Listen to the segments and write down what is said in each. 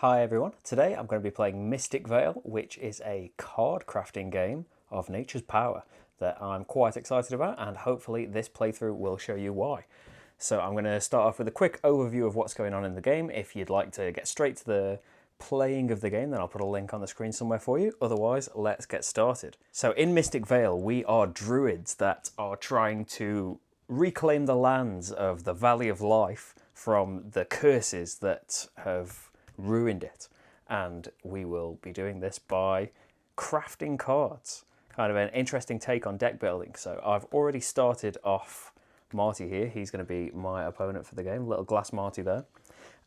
Hi everyone, today I'm going to be playing Mystic Vale, which is a card crafting game of nature's power that I'm quite excited about, and hopefully this playthrough will show you why. So I'm going to start off with a quick overview of what's going on in the game. If you'd like to get straight to the playing of the game, then I'll put a link on the screen somewhere for you. Otherwise, let's get started. So in Mystic Vale, we are druids that are trying to reclaim the lands of the Valley of Life from the curses that have ruined it. And we will be doing this by crafting cards. Kind of an interesting take on deck building. So I've already started off Marty here. He's going to be my opponent for the game. Little glass Marty there.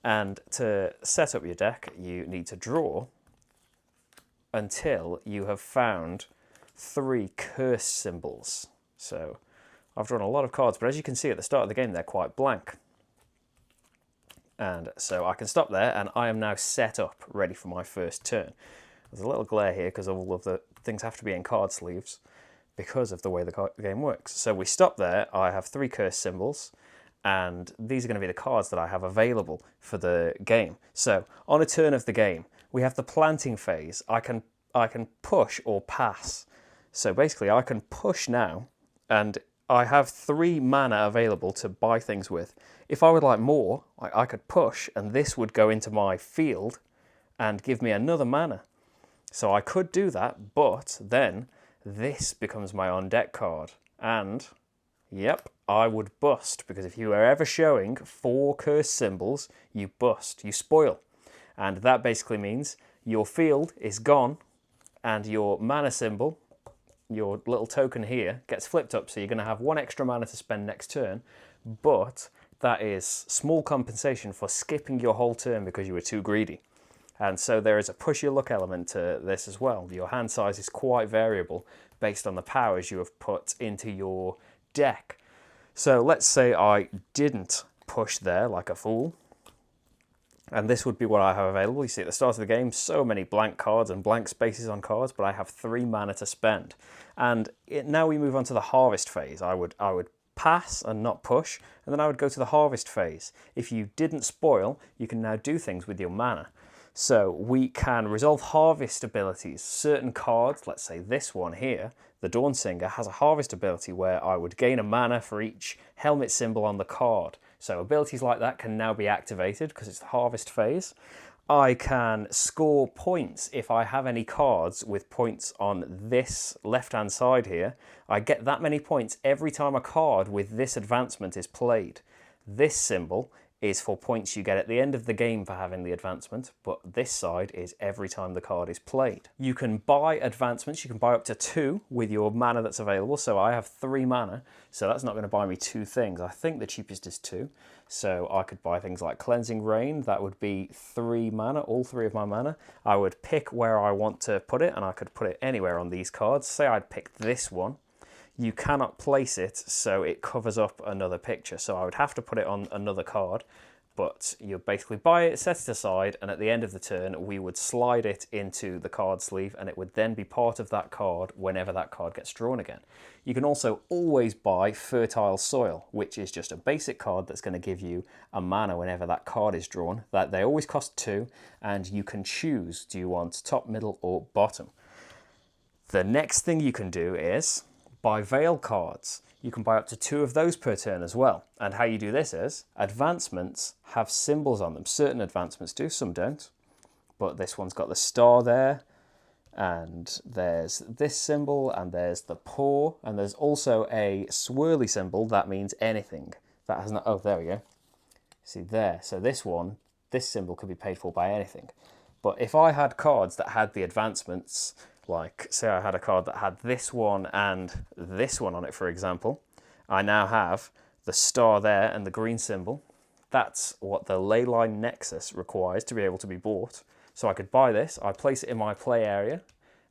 And to set up your deck, you need to draw until you have found 3 curse symbols. So I've drawn a lot of cards, but as you can see at the start of the game, they're quite blank. And so I can stop there, and I am now set up, ready for my first turn. There's a little glare here because all of the things have to be in card sleeves because of the way the game works. So we stop there. I have 3 curse symbols, and these are going to be the cards that I have available for the game. So on a turn of the game, we have the planting phase. I can push or pass. So basically, I can push now, and I have 3 mana available to buy things with. If I would like more, I could push, and this would go into my field and give me another mana. So I could do that, but then this becomes my on-deck card. And, yep, I would bust, because if you are ever showing 4 curse symbols, you bust, you spoil. And that basically means your field is gone, and your mana symbol, your little token here, gets flipped up, so you're going to have 1 extra mana to spend next turn, but that is small compensation for skipping your whole turn because you were too greedy. And so there is a push your luck element to this as well. Your hand size is quite variable based on the powers you have put into your deck. So let's say I didn't push there like a fool, and this would be what I have available. You see at the start of the game, so many blank cards and blank spaces on cards, but I have 3 mana to spend. And now we move on to the harvest phase. I would pass and not push, and then I would go to the harvest phase. If you didn't spoil, you can now do things with your mana. So we can resolve harvest abilities. Certain cards, let's say this one here, the Dawnsinger, has a harvest ability where I would gain a mana for each helmet symbol on the card. So abilities like that can now be activated because it's the harvest phase. I can score points if I have any cards with points on this left-hand side here. I get that many points every time a card with this advancement is played. This symbol is for points you get at the end of the game for having the advancement, but this side is every time the card is played. You can buy advancements. You can buy up to 2 with your mana that's available. So I have 3 mana, so that's not going to buy me 2 things. I think the cheapest is 2. So I could buy things like Cleansing Rain. That would be 3 mana, all 3 of my mana. I would pick where I want to put it, and I could put it anywhere on these cards. Say I'd pick this one. You cannot place it so it covers up another picture. So I would have to put it on another card, but you basically buy it, set it aside, and at the end of the turn, we would slide it into the card sleeve, and it would then be part of that card whenever that card gets drawn again. You can also always buy Fertile Soil, which is just a basic card that's going to give you a mana whenever that card is drawn. That they always cost 2, and you can choose, do you want top, middle, or bottom? The next thing you can do is buy Veil cards. You can buy up to 2 of those per turn as well. And how you do this is, advancements have symbols on them. Certain advancements do, some don't. But this one's got the star there, and there's this symbol, and there's the paw, and there's also a swirly symbol that means anything. That has not, oh, there we go. See there, so this one, this symbol could be paid for by anything. But if I had cards that had the advancements, like, say I had a card that had this one and this one on it, for example, I now have the star there and the green symbol. That's what the Leyline Nexus requires to be able to be bought. So I could buy this, I place it in my play area,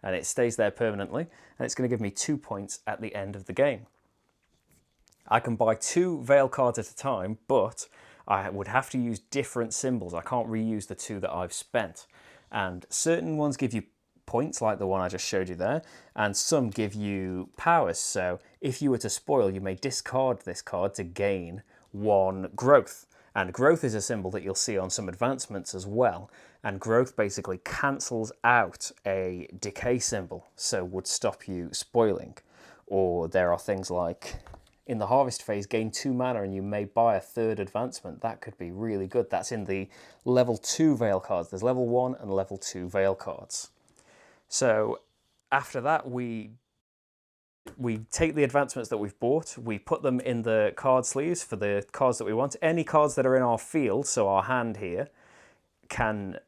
and it stays there permanently, and it's going to give me 2 points at the end of the game. I can buy 2 Veil cards at a time, but I would have to use different symbols. I can't reuse the 2 that I've spent. And certain ones give you points, like the one I just showed you there, and some give you powers. So if you were to spoil, you may discard this card to gain 1 growth. And growth is a symbol that you'll see on some advancements as well. And growth basically cancels out a decay symbol, so would stop you spoiling. Or there are things like, in the harvest phase, gain 2 mana and you may buy a 3rd advancement. That could be really good. That's in the level 2 Vale cards. There's level 1 and level 2 Vale cards. So after that, we take the advancements that we've bought, we put them in the card sleeves for the cards that we want. Any cards that are in our field, so our hand here, can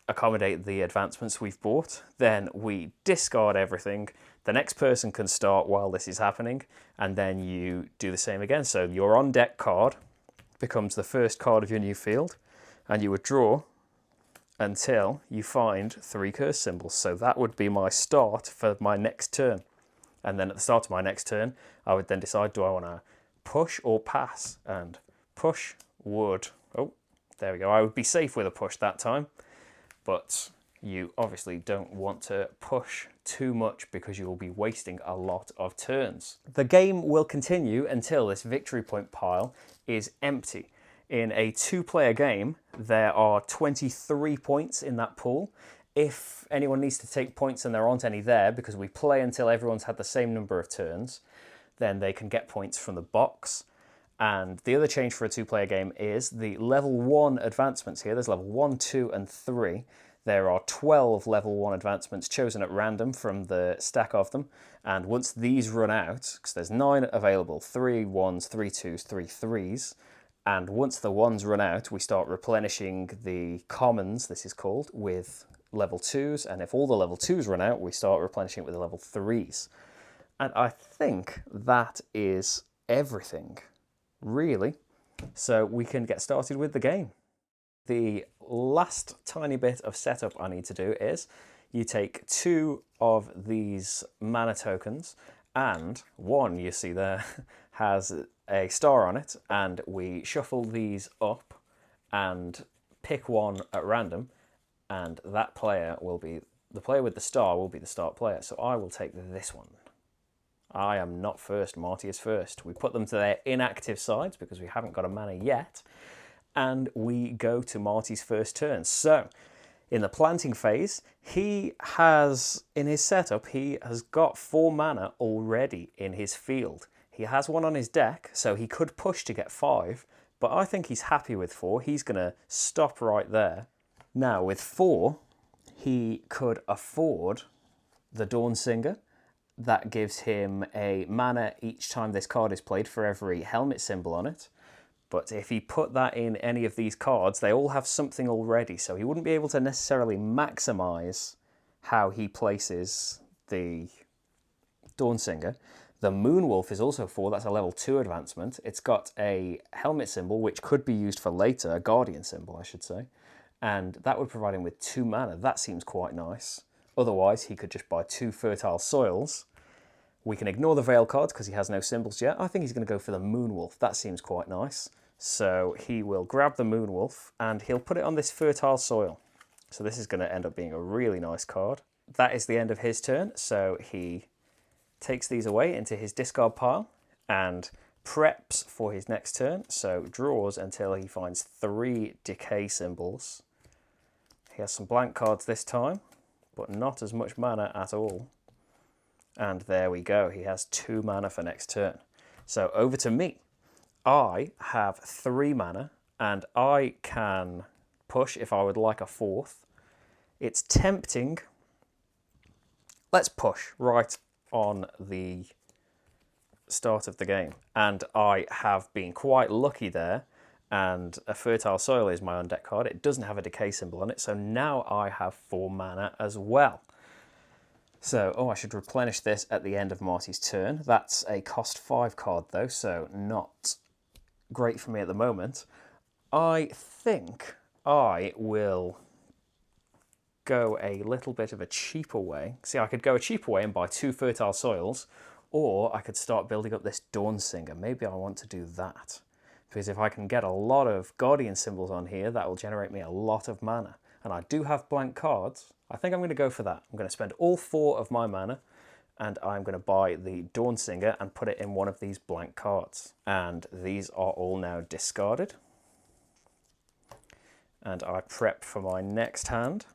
accommodate the advancements we've bought. Then we discard everything. The next person can start while this is happening, and then you do the same again. So your on deck card becomes the first card of your new field, and you would draw until you find 3 curse symbols. So that would be my start for my next turn. And then at the start of my next turn, I would then decide, do I want to push or pass? And push would, oh, there we go. I would be safe with a push that time, but you obviously don't want to push too much because you will be wasting a lot of turns. The game will continue until this victory point pile is empty. In a 2-player game, there are 23 points in that pool. If anyone needs to take points and there aren't any there, because we play until everyone's had the same number of turns, then they can get points from the box. And the other change for a 2-player game is the level 1 advancements here. There's level 1, 2, and 3. There are 12 level 1 advancements chosen at random from the stack of them. And once these run out, because there's 9 available, 3 1s, 3 2s, 3 3s, and once the 1s run out, we start replenishing the commons, this is called, with level 2s, and if all the level 2s run out, we start replenishing it with the level 3s. And I think that is everything, really. So we can get started with the game. The last tiny bit of setup I need to do is you take 2 of these mana tokens, and one, you see there, has a star on it, and we shuffle these up and pick one at random, and that player will be, the player with the star will be the start player. So I will take this one. I am not first, Marty is first. We put them to their inactive sides because we haven't got a mana yet, and we go to Marty's first turn. So in the planting phase, he has, in his setup, he has got 4 mana already in his field. He has 1 on his deck, so he could push to get 5, but I think he's happy with 4. He's going to stop right there. Now, with 4, he could afford the Dawnsinger. That gives him a mana each time this card is played for every helmet symbol on it. But if he put that in any of these cards, they all have something already, so he wouldn't be able to necessarily maximize how he places the Dawnsinger. The Moonwolf is also 4, that's a level 2 advancement. It's got a helmet symbol, which could be used for later, a guardian symbol, I should say. And that would provide him with 2 mana. That seems quite nice. Otherwise, he could just buy 2 fertile soils. We can ignore the Vale cards because he has no symbols yet. I think he's going to go for the Moonwolf. That seems quite nice. So he will grab the Moonwolf and he'll put it on this fertile soil. So this is going to end up being a really nice card. That is the end of his turn. So he takes these away into his discard pile and preps for his next turn. So draws until he finds 3 decay symbols. He has some blank cards this time, but not as much mana at all. And there we go. He has 2 mana for next turn. So over to me. I have 3 mana, and I can push if I would like a 4th. It's tempting. Let's push right on the start of the game. And I have been quite lucky there. And a fertile soil is my on-deck card. It doesn't have a decay symbol on it, so now I have 4 mana as well. So, oh, I should replenish this at the end of Marty's turn. That's a cost 5 card though, so not great for me at the moment. I think I will go a little bit of a cheaper way. See, I could go a cheaper way and buy 2 fertile soils, or I could start building up this Dawnsinger. Maybe I want to do that. Because if I can get a lot of guardian symbols on here, that will generate me a lot of mana. And I do have blank cards. I think I'm going to go for that. I'm going to spend all 4 of my mana, and I'm going to buy the Dawnsinger and put it in one of these blank cards. And these are all now discarded. And I prep for my next hand.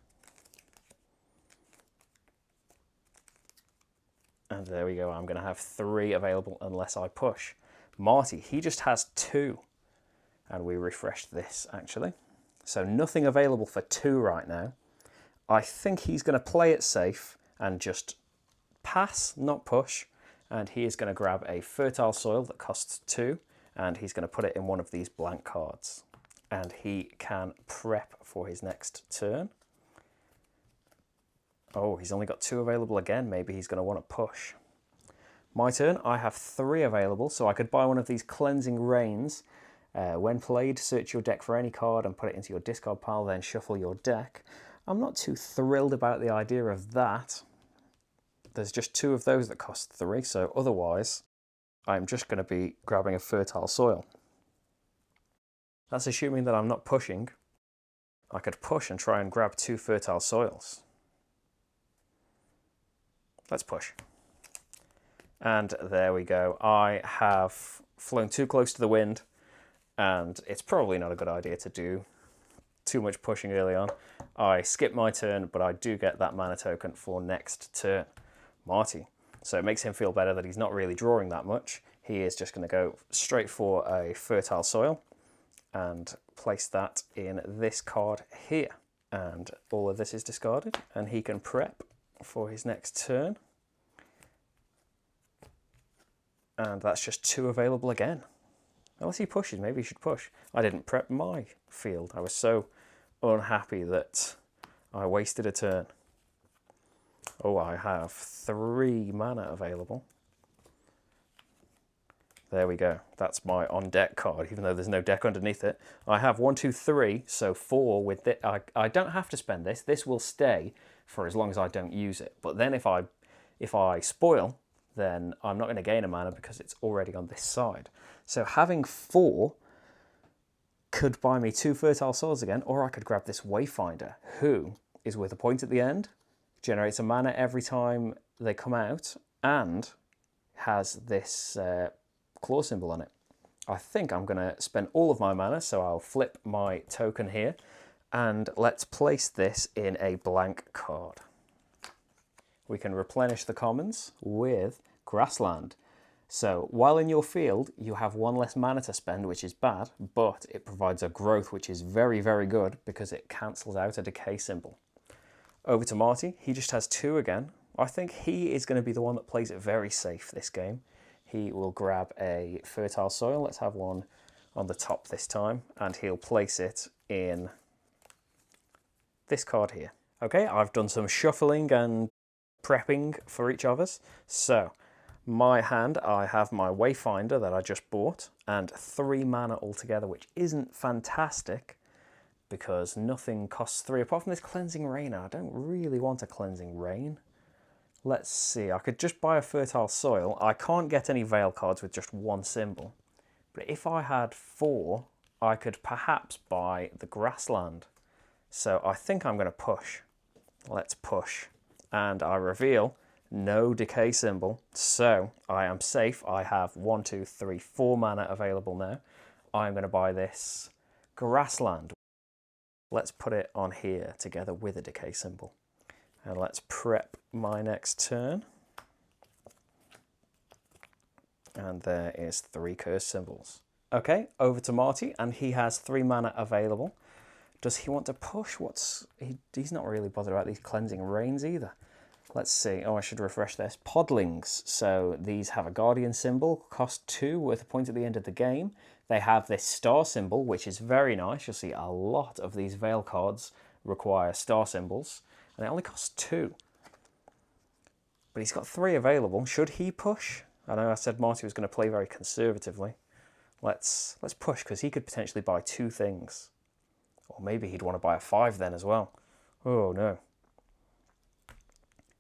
And there we go, I'm going to have 3 available unless I push. Marty, he just has 2. And we refreshed this, actually. So nothing available for 2 right now. I think he's going to play it safe and just pass, not push. And he is going to grab a fertile soil that costs 2. And he's going to put it in one of these blank cards. And he can prep for his next turn. Oh, he's only got 2 available again. Maybe he's going to want to push. My turn, I have 3 available, so I could buy one of these Cleansing Rains. When played, search your deck for any card and put it into your discard pile, then shuffle your deck. I'm not too thrilled about the idea of that. There's just 2 of those that cost 3, so otherwise I'm just going to be grabbing a fertile soil. That's assuming that I'm not pushing. I could push and try and grab 2 fertile soils. Let's push. And there we go. I have flown too close to the wind, and it's probably not a good idea to do too much pushing early on. I skip my turn, but I do get that mana token for next turn. Marty. So it makes him feel better that he's not really drawing that much. He is just going to go straight for a fertile soil and place that in this card here. And all of this is discarded, and he can prep for his next turn. And that's just 2 available again. Unless he pushes, maybe he should push. I didn't prep my field. I was so unhappy that I wasted a turn. Oh, I have 3 mana available. There we go. That's my on deck card, even though there's no deck underneath it. I have 1, 2, 3, so 4 with it. I don't have to spend this. This will stay for as long as I don't use it. But then if I spoil, then I'm not going to gain a mana because it's already on this side. So having 4 could buy me 2 fertile soils again, or I could grab this Wayfinder, who is with a point at the end, generates a mana every time they come out, and has this claw symbol on it. I think I'm going to spend all of my mana, so I'll flip my token here, and let's place this in a blank card. We can replenish the commons with Grassland. So while in your field, you have 1 less mana to spend, which is bad, but it provides a growth, which is very, very good because it cancels out a decay symbol. Over to Marty. He just has 2 again. I think he is going to be the one that plays it very safe this game. He will grab a fertile soil. Let's have one on the top this time, and he'll place it in this card here. Okay, I've done some shuffling and prepping for each of us. So my hand, I have my Wayfinder that I just bought, and 3 mana altogether, which isn't fantastic because nothing costs 3 apart from this Cleansing Rain. I don't really want a Cleansing Rain. Let's see, I could just buy a fertile soil. I can't get any Vale cards with just 1 symbol, but if I had 4, I could perhaps buy the Grassland. So I think I'm going to push. Let's push. And I reveal no decay symbol, so I am safe. I have 1, 2, 3, 4 mana available now. I'm going to buy this Grassland. Let's put it on here together with a decay symbol. And let's prep my next turn. And there is 3 curse symbols. Okay, over to Marty, and he has 3 mana available. Does he want to push? He's not really bothered about these Cleansing Rains either. Let's see. Oh, I should refresh this. Podlings. So these have a Guardian symbol, cost 2, worth a point at the end of the game. They have this star symbol, which is very nice. You'll see a lot of these Vale cards require star symbols, and it only costs 2. But he's got 3 available. Should he push? I know I said Marty was going to play very conservatively. Let's push, because he could potentially buy 2 things. Or maybe he'd want to buy a 5 then as well. Oh, no.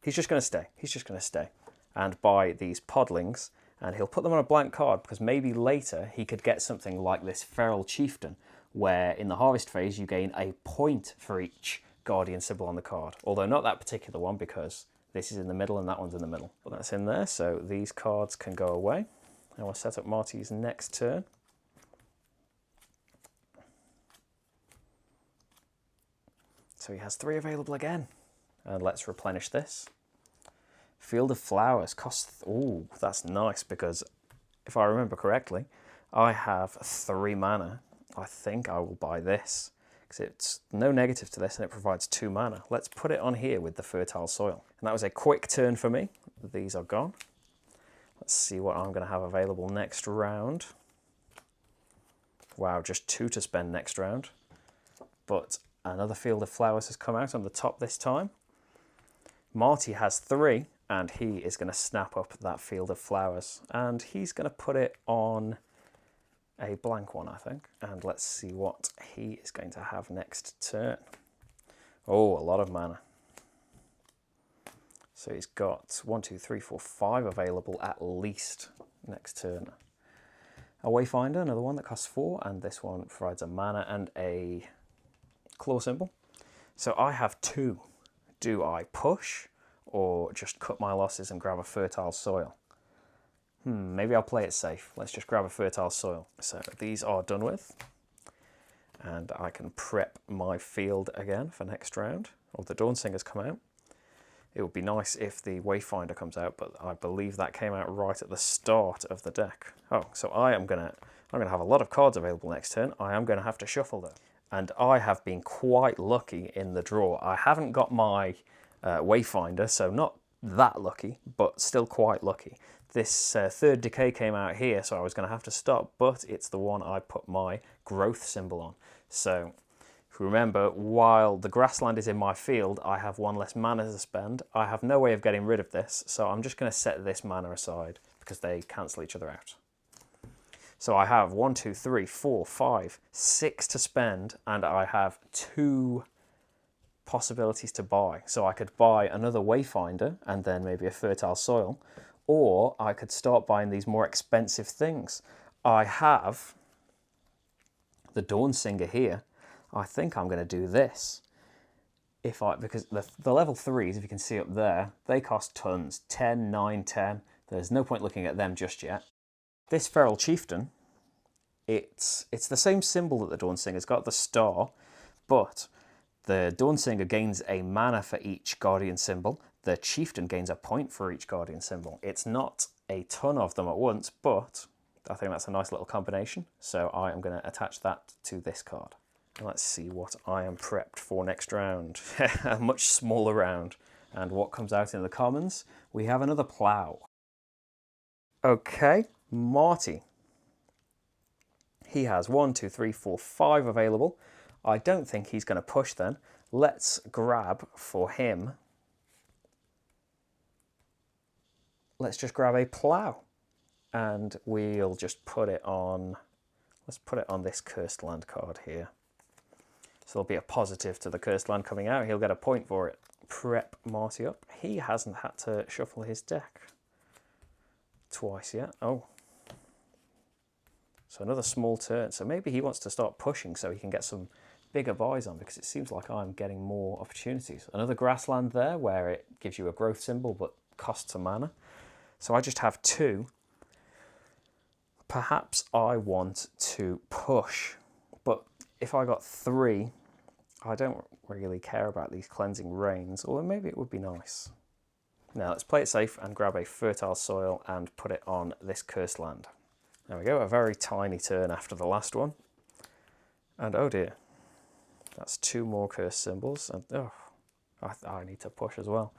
He's just going to stay. He's just going to stay and buy these Podlings, and he'll put them on a blank card because maybe later he could get something like this Feral Chieftain, where in the harvest phase you gain a point for each Guardian symbol on the card. Although not that particular one, because this is in the middle and that one's in the middle. But that's in there, so these cards can go away. And we'll set up Marty's next turn. So he has 3 available again. And let's replenish this. Field of Flowers costs... Ooh, that's nice, because if I remember correctly, I have 3 mana. I think I will buy this, because it's no negative to this and it provides 2 mana. Let's put it on here with the Fertile Soil. And that was a quick turn for me. These are gone. Let's see what I'm going to have available next round. Wow, just 2 to spend next round. But another Field of Flowers has come out on the top this time. Marty has 3, and he is going to snap up that Field of Flowers. And he's going to put it on a blank one, I think. And let's see what he is going to have next turn. Oh, a lot of mana. So he's got 1, 2, 3, 4, 5 available at least next turn. A Wayfinder, another one that costs 4, and this one provides a mana and a claw symbol. So I have 2. Do I push or just cut my losses and grab a Fertile Soil? Maybe I'll play it safe. Let's just grab a Fertile Soil. So these are done with. And I can prep my field again for next round. Oh, the Dawnsinger's come out. It would be nice if the Wayfinder comes out, but I believe that came out right at the start of the deck. Oh, so I'm gonna have a lot of cards available next turn. I am gonna have to shuffle though. And I have been quite lucky in the draw. I haven't got my Wayfinder, so not that lucky, but still quite lucky. This third decay came out here, so I was going to have to stop, but it's the one I put my growth symbol on. So if you remember, while the grassland is in my field, I have 1 less mana to spend. I have no way of getting rid of this, so I'm just going to set this mana aside because they cancel each other out. So I have 1, 2, 3, 4, 5, 6 to spend, and I have 2 possibilities to buy. So I could buy another Wayfinder and then maybe a Fertile Soil, or I could start buying these more expensive things. I have the Dawnsinger here. I think I'm going to do this. Because the level 3s, if you can see up there, they cost tons. 10, 9, 10. There's no point looking at them just yet. This Feral Chieftain, it's the same symbol that the Dawnsinger's got, the star, but the Dawnsinger gains a mana for each Guardian symbol. The Chieftain gains a point for each Guardian symbol. It's not a ton of them at once, but I think that's a nice little combination. So I am going to attach that to this card. And let's see what I am prepped for next round. A much smaller round. And what comes out in the commons? We have another Plough. Okay, Marty. He has 1, 2, 3, 4, 5 available. I don't think he's going to push then. Let's grab for him. Let's just grab a Plough. And we'll just put it on... Let's put it on this Cursed Land card here. So there'll be a positive to the Cursed Land coming out. He'll get a point for it. Prep Marty up. He hasn't had to shuffle his deck twice yet. Oh. So another small turn. So maybe he wants to start pushing so he can get some bigger buys on, because it seems like I'm getting more opportunities. Another grassland there where it gives you a growth symbol but costs a mana. So I just have 2. Perhaps I want to push, but if I got 3, I don't really care about these Cleansing Rains, or maybe it would be nice. Now let's play it safe and grab a Fertile Soil and put it on this Cursed Land. There we go, a very tiny turn after the last one. And oh dear, that's 2 more cursed symbols. And oh, I need to push as well.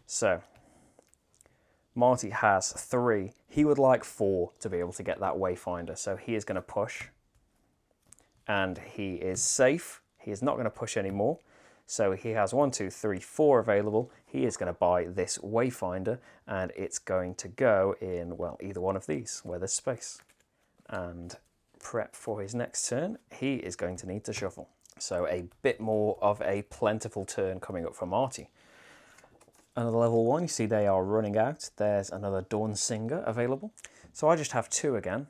So, Marty has 3. He would like 4 to be able to get that Wayfinder. So he is going to push. And he is safe. He is not going to push anymore. So he has 1, 2, 3, 4 available. He is going to buy this Wayfinder. And it's going to go in, well, either one of these where there's space. And prep for his next turn. He is going to need to shuffle. So a bit more of a plentiful turn coming up for Marty. Another level 1, you see they are running out. There's another Dawnsinger available. So I just have 2 again.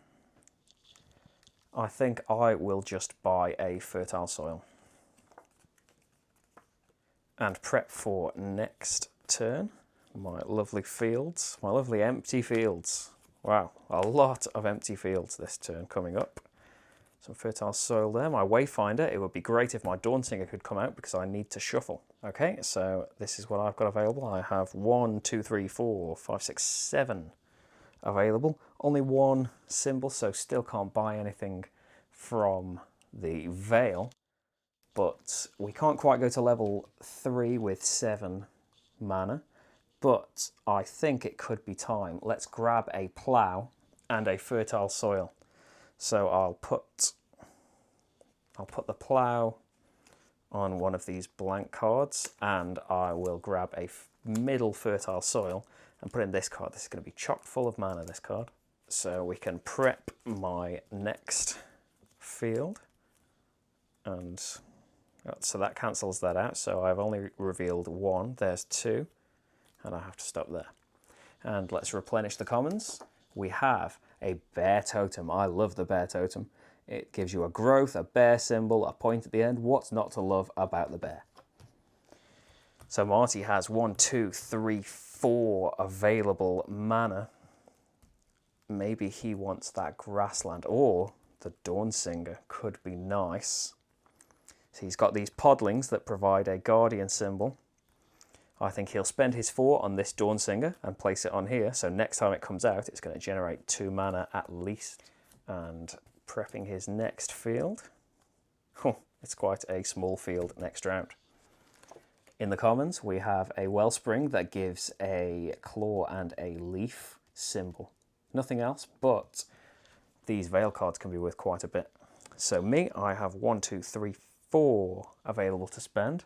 I think I will just buy a Fertile Soil. And prep for next turn. My lovely fields, my lovely empty fields. Wow, a lot of empty fields this turn coming up. Some fertile soil there. My Wayfinder, it would be great if my Dawnsinger could come out because I need to shuffle. Okay, so this is what I've got available. I have 1, 2, 3, 4, 5, 6, 7 available. Only one symbol, so still can't buy anything from the Vale. But we can't quite go to level 3 with 7 mana. But I think it could be time. Let's grab a plough and a fertile soil. So I'll put the plough on one of these blank cards, and I will grab a middle fertile soil and put in this card. This is going to be chock full of mana, this card. So we can prep my next field. And so that cancels that out. So I've only revealed 1. There's 2. And I have to stop there. And let's replenish the commons. We have a bear totem. I love the bear totem. It gives you a growth, a bear symbol, a point at the end. What's not to love about the bear? So Marty has 1, 2, 3, 4 available mana. Maybe he wants that grassland, or the Dawnsinger could be nice. So he's got these podlings that provide a guardian symbol. I think he'll spend his 4 on this Dawnsinger and place it on here. So next time it comes out, it's going to generate 2 mana at least. And prepping his next field. Oh, it's quite a small field next round. In the commons, we have a Wellspring that gives a claw and a leaf symbol. Nothing else, but these Vale cards can be worth quite a bit. So me, I have 1, 2, 3, 4 available to spend.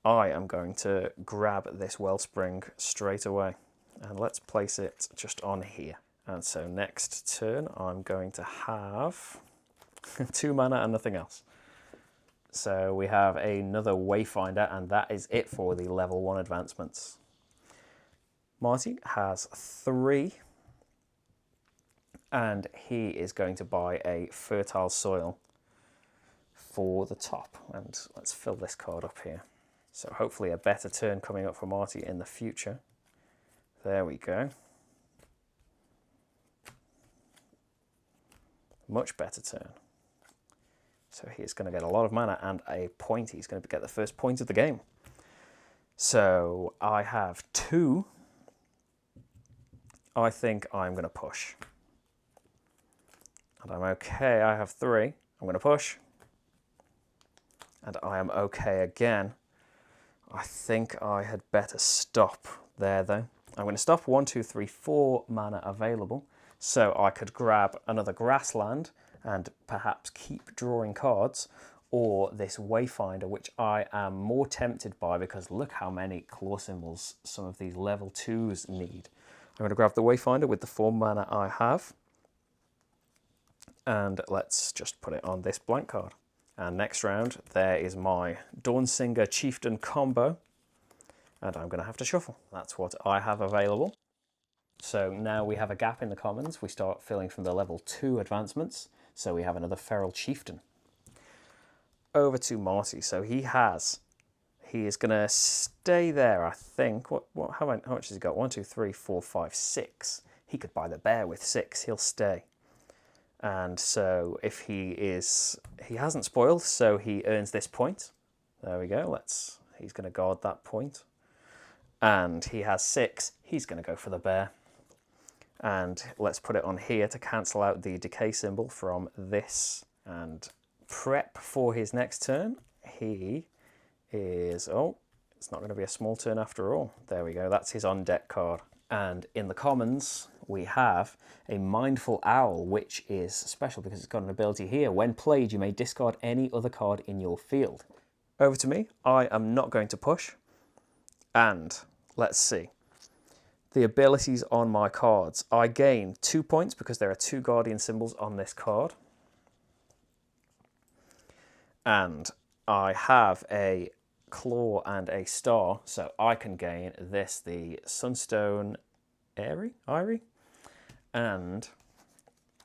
I am going to grab this Wellspring straight away, and let's place it just on here. And so next turn, I'm going to have 2 mana and nothing else. So we have another Wayfinder, and that is it for the level 1 advancements. Marty has 3, and he is going to buy a fertile soil for the top. And let's fill this card up here. So hopefully a better turn coming up for Marty in the future. There we go. Much better turn. So he's going to get a lot of mana and a point. He's going to get the first point of the game. So I have 2. I think I'm going to push. And I'm okay. I have 3. I'm going to push. And I am okay again. I think I had better stop there though. I'm going to stop. 1, 2, 3, 4 mana available. So I could grab another grassland and perhaps keep drawing cards, or this Wayfinder, which I am more tempted by because look how many claw symbols some of these level 2s need. I'm going to grab the Wayfinder with the 4 mana I have, and let's just put it on this blank card. And next round, there is my Dawnsinger Chieftain combo, and I'm going to have to shuffle. That's what I have available. So now we have a gap in the commons. We start filling from the level 2 advancements. So we have another Feral Chieftain. Over to Marty. So he is going to stay there, I think. How much has he got? 1, 2, 3, 4, 5, 6. He could buy the bear with 6. He'll stay. And so if he hasn't spoiled, so he earns this point. There we go. He's going to guard that point. And he has 6. He's going to go for the bear. And let's put it on here to cancel out the decay symbol from this. And prep for his next turn. He is, it's not going to be a small turn after all. There we go, that's his on-deck card. And in the commons, we have a Mindful Owl, which is special because it's got an ability here. When played, you may discard any other card in your field. Over to me. I am not going to push. And let's see. The abilities on my cards. I gain 2 points because there are 2 guardian symbols on this card. And I have a claw and a star, so I can gain this, the Sunstone Eyrie. And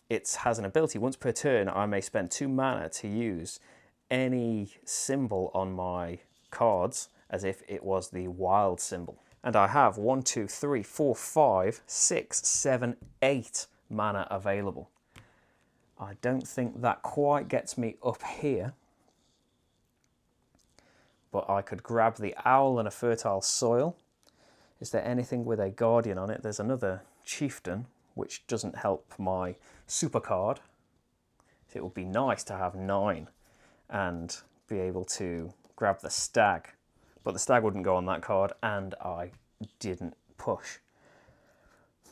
it has an ability. Once per turn, I may spend 2 mana to use any symbol on my cards as if it was the wild symbol. And I have 1, 2, 3, 4, 5, 6, 7, 8 mana available. I don't think that quite gets me up here. But I could grab the owl and a fertile soil. Is there anything with a guardian on it? There's another chieftain, which doesn't help my super card. It would be nice to have 9 and be able to grab the stag. But the stag wouldn't go on that card, and I didn't push.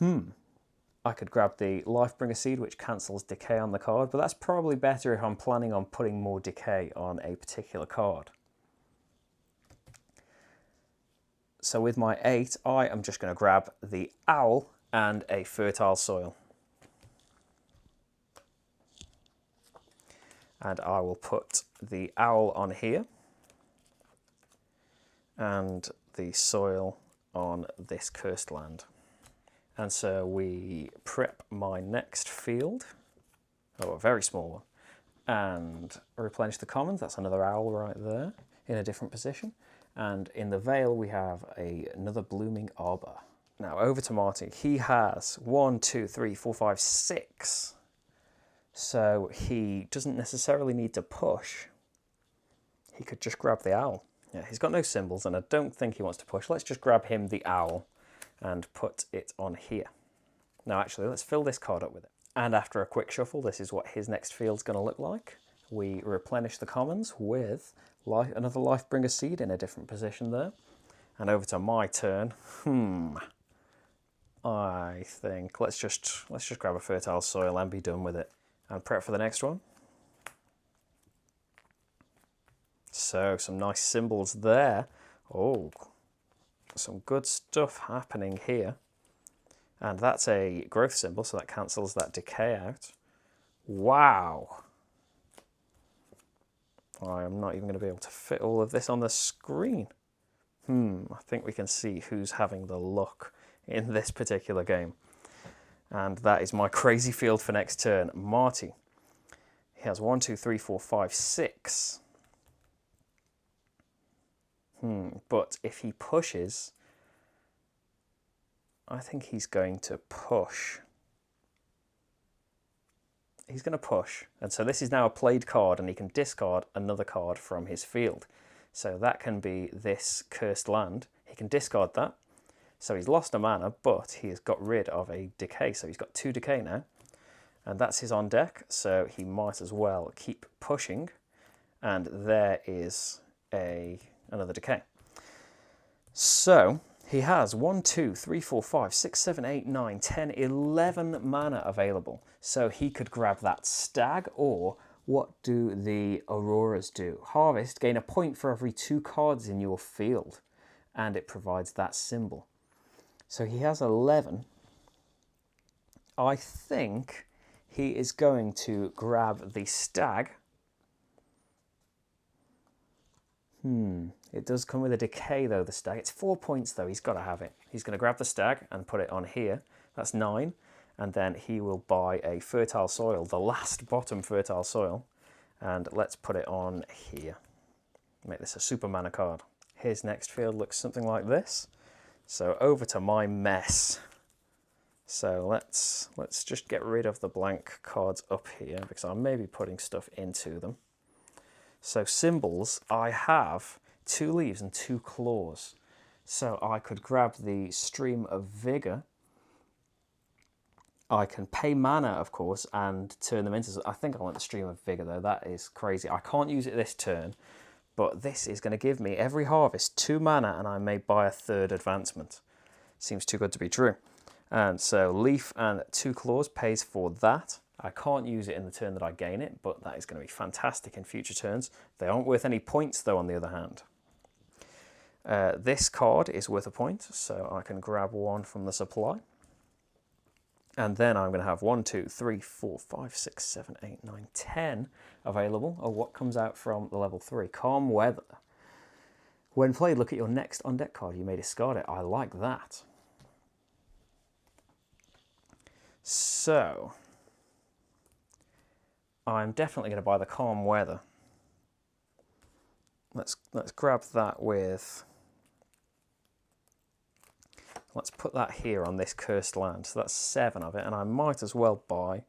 I could grab the Lifebringer Seed, which cancels decay on the card, but that's probably better if I'm planning on putting more decay on a particular card. So with my 8, I am just going to grab the owl and a fertile soil. And I will put the owl on here and the soil on this cursed land. And so we prep my next field, a very small one, and replenish the commons. That's another owl right there in a different position. And in the Vale, we have another blooming arbor. Now over to Marty. He has 1, 2, 3, 4, 5, 6. So he doesn't necessarily need to push. He could just grab the owl. Yeah, he's got no symbols, and I don't think he wants to push. Let's just grab him the owl and put it on here. Now actually, let's fill this card up with it. And after a quick shuffle, this is what his next field's going to look like. We replenish the commons with another Lifebringer Seed in a different position there. And over to my turn. I think let's just grab a fertile soil and be done with it. And prep for the next one. So some nice symbols there. Oh, some good stuff happening here. And that's a growth symbol, so that cancels that decay out. Wow. I am not even going to be able to fit all of this on the screen. I think we can see who's having the luck in this particular game. And that is my crazy field for next turn. Marty. He has 1, 2, 3, 4, 5, 6. But if he pushes, I think he's going to push. He's going to push. And so this is now a played card, and he can discard another card from his field. So that can be this cursed land. He can discard that. So he's lost a mana, but he has got rid of a decay. So he's got 2 decay now. And that's his on deck. So he might as well keep pushing. And there is another decay. So he has 1, 2, 3, 4, 5, 6, 7, 8, 9, 10, 11 mana available. So he could grab that stag, or what do the Auroras do? Harvest, gain a point for every 2 cards in your field, and it provides that symbol. So he has 11. I think he is going to grab the stag. It does come with a decay though, the stag. It's 4 points though, he's got to have it. He's going to grab the stag and put it on here. That's 9. And then he will buy a fertile soil, the last bottom fertile soil. And let's put it on here. Make this a super mana card. His next field looks something like this. So over to my mess. So let's just get rid of the blank cards up here, because I may be putting stuff into them. So symbols, I have 2 leaves and 2 claws. So I could grab the Stream of Vigor. I can pay mana, of course, and turn them into... I think I want the Stream of Vigor, though. That is crazy. I can't use it this turn, but this is going to give me every harvest 2 mana, and I may buy a 3rd advancement. Seems too good to be true. And so Leaf and 2 claws pays for that. I can't use it in the turn that I gain it, but that is going to be fantastic in future turns. They aren't worth any points, though, on the other hand. This card is worth a point, so I can grab 1 from the supply. And then I'm going to have 1, 2, 3, 4, 5, 6, 7, 8, 9, 10 available. Oh, what comes out from the level 3? Calm Weather. When played, look at your next on-deck card. You may discard it. I like that. So I'm definitely going to buy the Calm Weather. Let's grab that with... Let's put that here on this cursed land. So that's 7 of it, and I might as well buy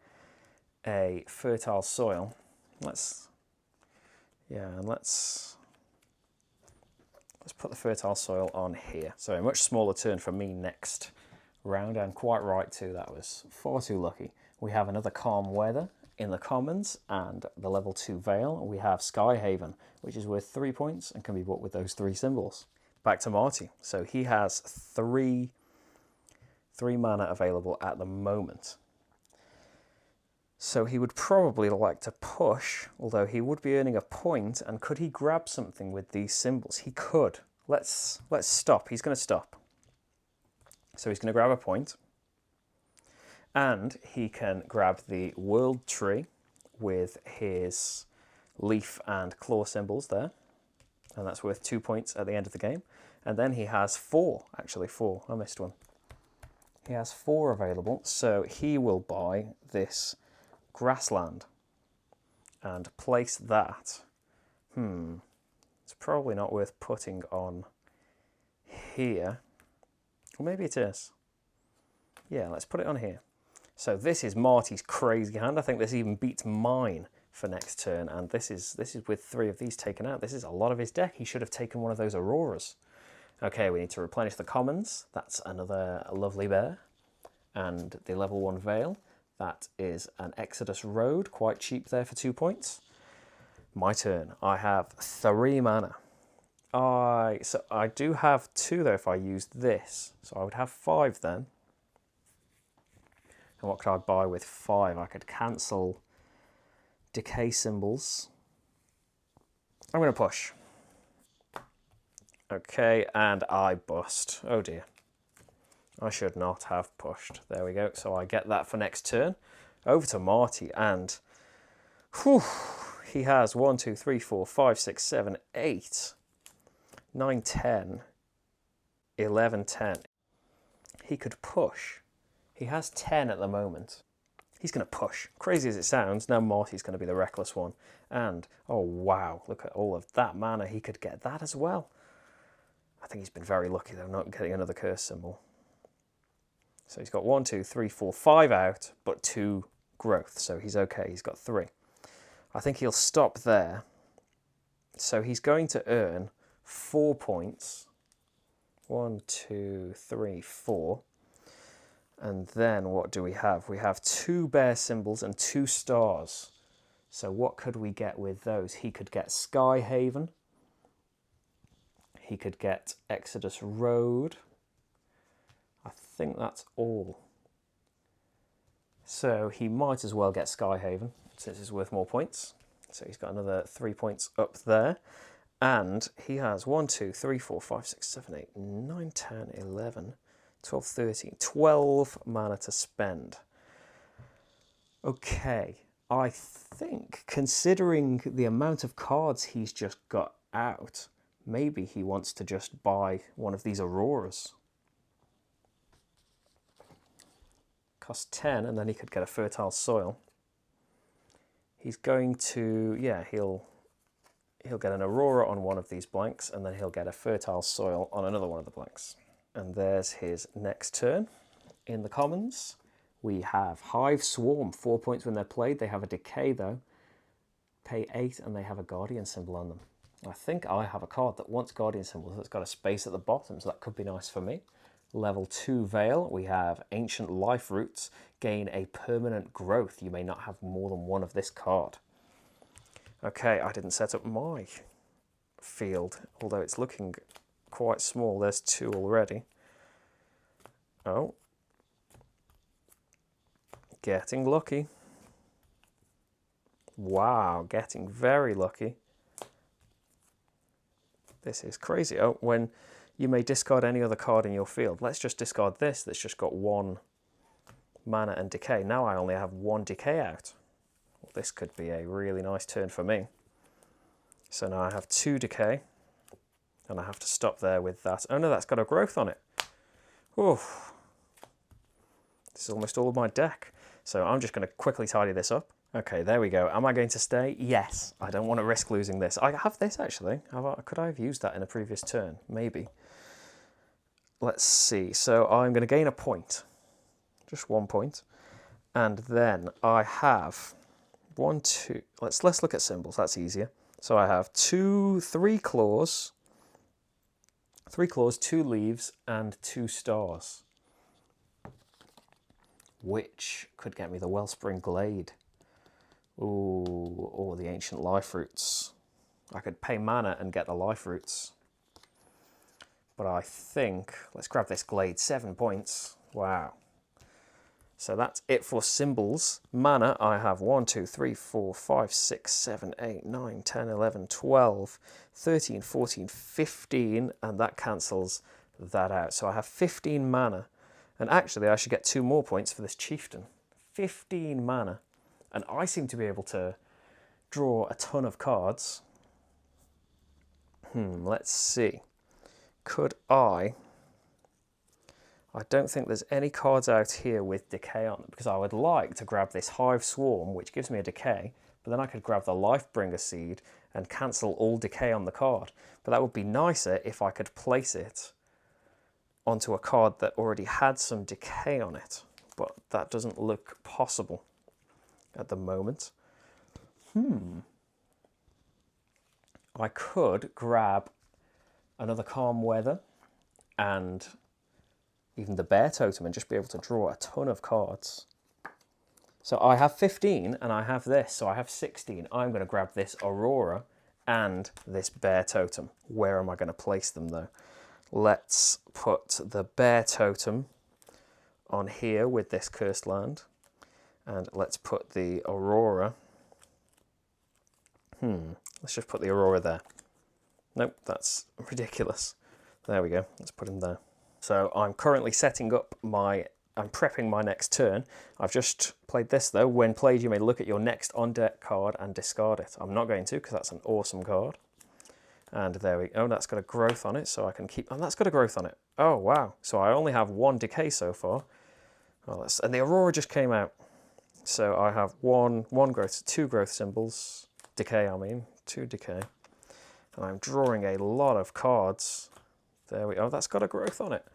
a fertile soil. Let's put the fertile soil on here. So a much smaller turn for me next round. I'm quite right too, that was far too lucky. We have another calm weather in the commons, and the level 2 Vale we have Skyhaven, which is worth 3 points and can be bought with those 3 symbols. Back to Marty. So he has three mana available at the moment. So he would probably like to push, although he would be earning a point. And could he grab something with these symbols? He could. Let's stop. He's going to stop. So he's going to grab a point. And he can grab the world tree with his leaf and claw symbols there. And that's worth 2 points at the end of the game. And then he has 4, actually 4. I missed one. He has 4 available. So he will buy this grassland and place that. It's probably not worth putting on here. Or maybe it is. Yeah, let's put it on here. So this is Marty's crazy hand. I think this even beats mine for next turn, and this is with 3 of these taken out. This is a lot of his deck. He should have taken one of those Auroras. Okay, we need to replenish the commons. That's another lovely bear. And the level 1 Vale. That is an Exodus Road, quite cheap there for 2 points. My turn. I have 3 mana. So I do have 2 though if I use this. So I would have 5 then. And what could I buy with 5? I could cancel decay symbols. I'm going to push. Okay, and I bust. Oh dear. I should not have pushed. There we go. So I get that for next turn. Over to Marty, and he has 1, 2, 3, 4, 5, 6, 7, 8, 9, 10, 11, 10. He could push. He has 10 at the moment. He's going to push. Crazy as it sounds, now Marty's going to be the reckless one. And, oh wow, look at all of that mana. He could get that as well. I think he's been very lucky though, not getting another curse symbol. So he's got 1, 2, 3, 4, 5 out, but 2 growth. So he's okay. He's got 3. I think he'll stop there. So he's going to earn 4 points. 1, 2, 3, 4. And then what do we have? We have 2 bear symbols and 2 stars. So what could we get with those? He could get Skyhaven. He could get Exodus Road. I think that's all. So he might as well get Skyhaven, since it's worth more points. So he's got another 3 points up there. And he has 1, 2, 3, 4, 5, 6, 7, 8, 9, 10, 11, 12, 13, 12 mana to spend. Okay, I think considering the amount of cards he's just got out, maybe he wants to just buy one of these Auroras. Cost 10, and then he could get a fertile soil. He's going to, yeah, he'll get an Aurora on one of these blanks, and then he'll get a fertile soil on another one of the blanks. And there's his next turn. In the commons, we have Hive Swarm, 4 points when they're played. They have a decay though. Pay 8, and they have a Guardian symbol on them. I think I have a card that wants Guardian symbols that's got a space at the bottom, so that could be nice for me. Level 2 Vale, we have Ancient Life Roots, gain a permanent growth. You may not have more than one of this card. Okay, I didn't set up my field, although it's looking quite small. There's 2 already. Oh. Getting lucky. Wow, getting very lucky. This is crazy. Oh, when you may discard any other card in your field. Let's just discard this that's just got 1 mana and decay. Now I only have 1 decay out. Well, this could be a really nice turn for me. So now I have 2 decay, and I have to stop there with that. Oh no, that's got a growth on it. Oof. This is almost all of my deck. So I'm just going to quickly tidy this up. Okay, there we go. Am I going to stay? Yes. I don't want to risk losing this. I have this actually. Could I have used that in a previous turn? Maybe. Let's see. So I'm going to gain a point. Just 1 point. And then I have one, two, let's look at symbols, that's easier. So I have three claws, 2 leaves, and 2 stars, which could get me the Wellspring Glade. Ooh, or the Ancient Life Roots. I could pay mana and get the Life Roots. But I think, let's grab this Glade, 7 points. Wow. So that's it for symbols. Mana, I have 1, 2, 3, 4, 5, 6, 7, 8, 9, 10, 11, 12, 13, 14, 15, and that cancels that out. So I have 15 mana. And actually, I should get 2 more points for this Chieftain. 15 mana. And I seem to be able to draw a ton of cards. Let's see. Could I don't think there's any cards out here with decay on them, because I would like to grab this Hive Swarm, which gives me a decay, but then I could grab the Lifebringer Seed and cancel all decay on the card. But that would be nicer if I could place it onto a card that already had some decay on it, but that doesn't look possible at the moment. I could grab another Calm Weather and even the Bear Totem and just be able to draw a ton of cards. So I have 15 and I have this, so I have 16. I'm going to grab this Aurora and this Bear Totem. Where am I going to place them though? Let's put the Bear Totem on here with this Cursed Land, and let's put the Aurora. Let's just put the Aurora there. Nope, that's ridiculous. There we go, let's put him there. So I'm currently setting up I'm prepping my next turn. I've just played this though. When played, you may look at your next on deck card and discard it. I'm not going to, because that's an awesome card. And there we go, that's got a growth on it, so I can keep, and that's got a growth on it. Oh wow, so I only have 1 decay so far. Well, and the Aurora just came out. So I have one growth, 2 growth symbols, decay I mean, 2 decay. And I'm drawing a lot of cards. There we go, that's got a growth on it.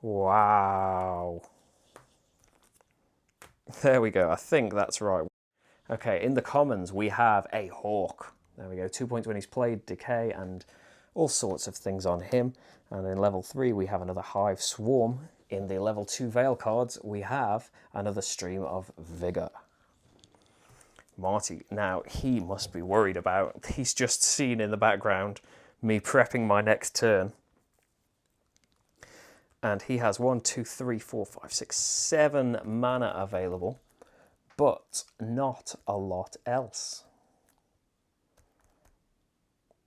Wow. There we go, I think that's right. Okay, in the commons we have a Hawk. There we go, 2 points when he's played, decay, and all sorts of things on him. And in level 3 we have another Hive Swarm. In the level 2 Veil cards we have another Stream of Vigor. Marty, now he must be worried about, he's just seen in the background me prepping my next turn. And he has 1, 2, 3, 4, 5, 6, 7 mana available, but not a lot else.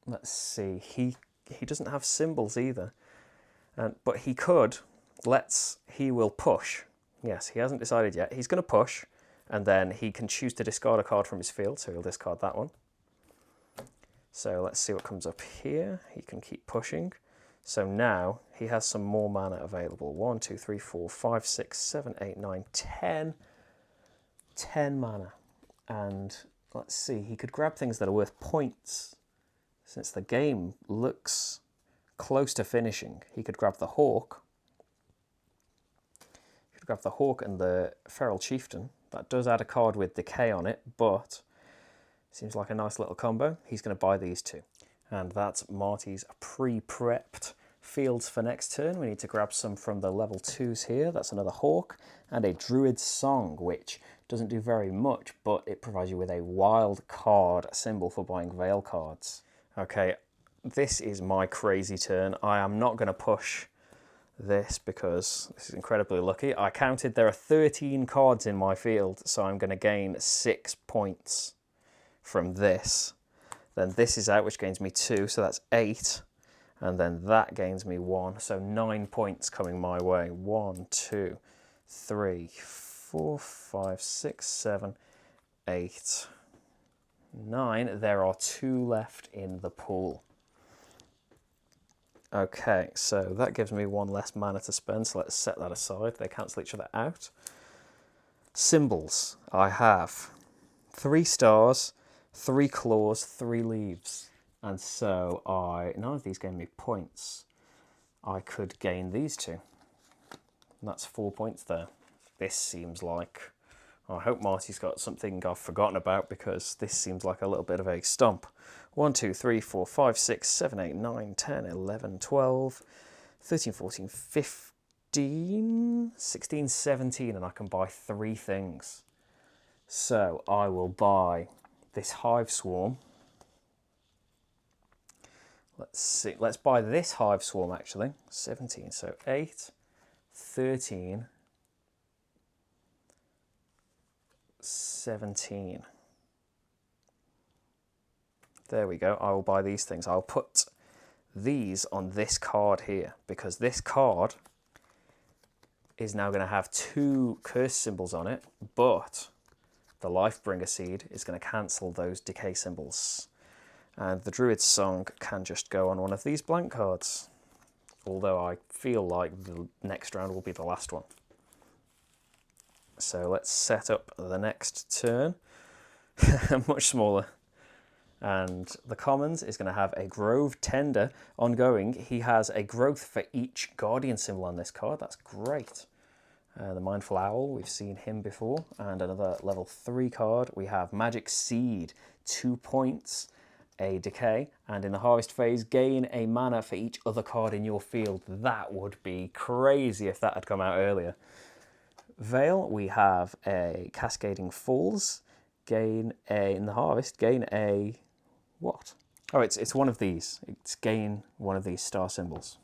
Let's see, he doesn't have symbols either, but he could, he will push. Yes, he hasn't decided yet. He's going to push, and then he can choose to discard a card from his field, so he'll discard that one. So let's see what comes up here. He can keep pushing. So now he has some more mana available. 1, 2, 3, 4, 5, 6, 7, 8, 9, 10. 10 mana. And let's see, he could grab things that are worth points. Since the game looks close to finishing, he could grab the Hawk. He could grab the Hawk and the Feral Chieftain. That does add a card with decay on it, but seems like a nice little combo. He's going to buy these 2. And that's Marty's pre-prepped fields for next turn. We need to grab some from the level 2s here. That's another Hawk and a Druid's Song, which doesn't do very much, but it provides you with a wild card symbol for buying Veil cards. Okay, this is my crazy turn. I am not going to push this because this is incredibly lucky. I counted there are 13 cards in my field, so I'm going to gain 6 points from this. Then this is out, which gains me 2, so that's 8. And then that gains me 1, so 9 points coming my way. 1, 2, 3, 4, 5, 6, 7, 8, 9. There are 2 left in the pool. Okay, so that gives me 1 less mana to spend, so let's set that aside. They cancel each other out. Symbols. I have 3 stars, 3 claws, 3 leaves. And so none of these gave me points. I could gain these 2. And that's 4 points there. This seems like I hope Marty's got something I've forgotten about, because this seems like a little bit of a stomp. 1, 2, 3, 4, 5, 6, 7, 8, 9, 10, 11, 12, 13, 14, 15, 16, 17, and I can buy 3 things. So I will buy this hive swarm. Let's see, let's buy this hive swarm actually. 17, so 8, 13, 17. There we go. I will buy these things. I'll put these on this card here, because this card is now going to have 2 curse symbols on it, but the Lifebringer seed is going to cancel those decay symbols. And the Druid's Song can just go on one of these blank cards, although I feel like the next round will be the last one. So let's set up the next turn. Much smaller. And the Commons is going to have a Grove Tender ongoing. He has a growth for each Guardian symbol on this card. That's great. The Mindful Owl, we've seen him before. And another level 3 card. We have Magic Seed, 2 points, a decay. And in the Harvest phase, gain a mana for each other card in your field. That would be crazy if that had come out earlier. Vale, we have a Cascading Falls. Gain a, in the Harvest, gain a, what? Oh, it's one of these. It's gain one of these star symbols.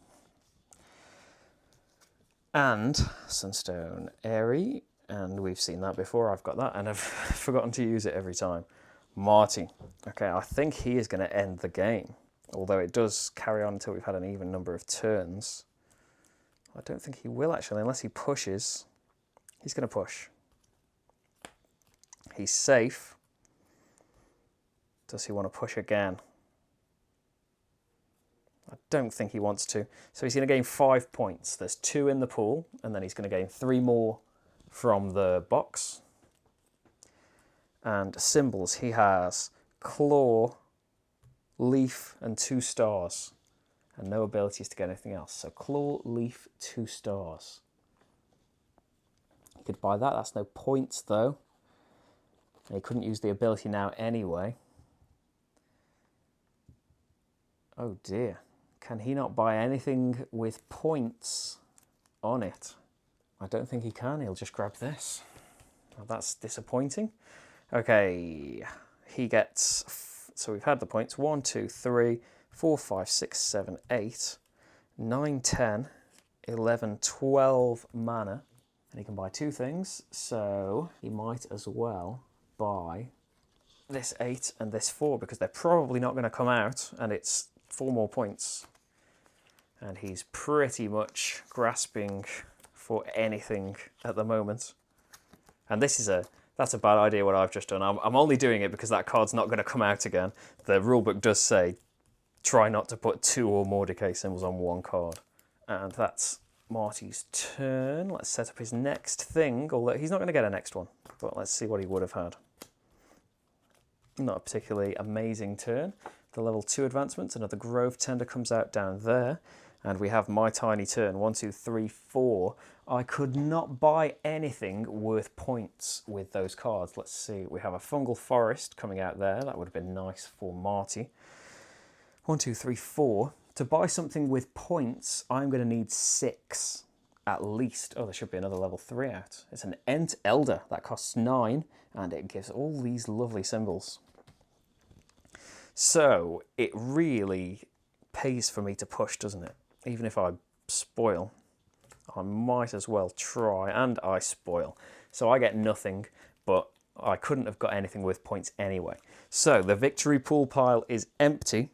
And Sunstone Airy, and we've seen that before. I've got that, and I've forgotten to use it every time. Marty. Okay, I think he is going to end the game, although it does carry on until we've had an even number of turns. I don't think he will, actually, unless he pushes. He's going to push. He's safe. Does he want to push again? I don't think he wants to. So he's going to gain 5 points. There's 2 in the pool, and then he's going to gain 3 more from the box. And symbols, he has Claw, Leaf, and 2 stars. And no abilities to get anything else. So Claw, Leaf, 2 stars. He could buy that. That's no points, though. And he couldn't use the ability now anyway. Oh dear. Can he not buy anything with points on it? I don't think he can. He'll just grab this. Well, that's disappointing. Okay. He gets... So we've had the points. 1, 2, 3, 4, 5, 6, 7, 8, 9, 10, 11, 12 mana. And he can buy 2 things. So he might as well buy this 8 and this 4, because they're probably not going to come out, and it's 4 more points. And he's pretty much grasping for anything at the moment. And this is that's a bad idea what I've just done. I'm only doing it because that card's not going to come out again. The rulebook does say try not to put 2 or more decay symbols on 1 card. And that's Marty's turn. Let's set up his next thing, although he's not going to get a next one. But let's see what he would have had. Not a particularly amazing turn. The level 2 advancements, another Grove Tender comes out down there. And we have my tiny turn, 1, 2, 3, 4. I could not buy anything worth points with those cards. Let's see, we have a Fungal Forest coming out there. That would have been nice for Marty. 1, 2, 3, 4. To buy something with points, I'm going to need 6 at least. Oh, there should be another level 3 out. It's an Ent Elder. That costs 9, and it gives all these lovely symbols. So it really pays for me to push, doesn't it? Even if I spoil, I might as well try, and I spoil. So I get nothing, but I couldn't have got anything with points anyway. So the victory pool pile is empty,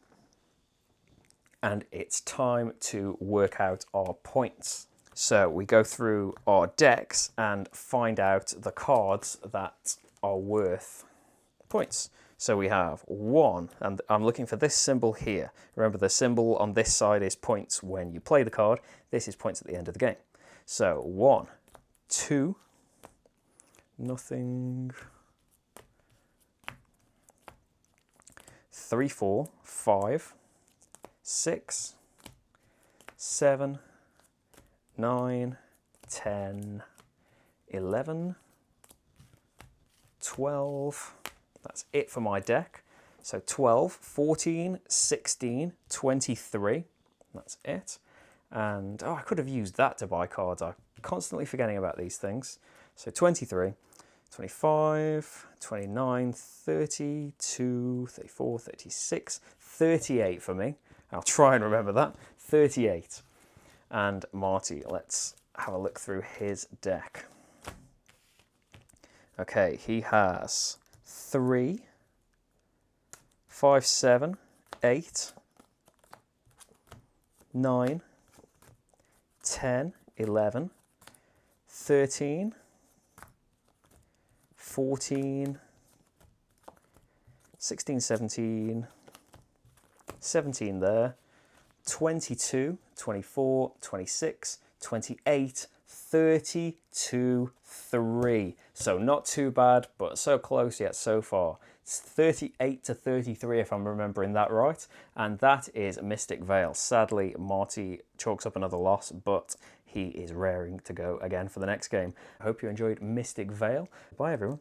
and it's time to work out our points. So we go through our decks and find out the cards that are worth points. So we have 1, and I'm looking for this symbol here. Remember, the symbol on this side is points when you play the card. This is points at the end of the game. So 1, 2, nothing. 3, 4, 5, 6, 7, 9, 10, 11, 12. That's it for my deck. So 12, 14, 16, 23. That's it. And, oh, I could have used that to buy cards. I'm constantly forgetting about these things. So 23, 25, 29, 32, 34, 36, 38 for me. I'll try and remember that. 38. And Marty, let's have a look through his deck. Okay, he has 3, 5, 7, 8, 9, 10, 11, 13, 14, 16, 17, 17 there, 22, 24, 26, 28, 32, 3. So not too bad, but so close yet so far. It's 38 to 33 if I'm remembering that right. And that is Mystic Vale. Sadly, Marty chalks up another loss, but he is raring to go again for the next game. I hope you enjoyed Mystic Vale. Bye, everyone.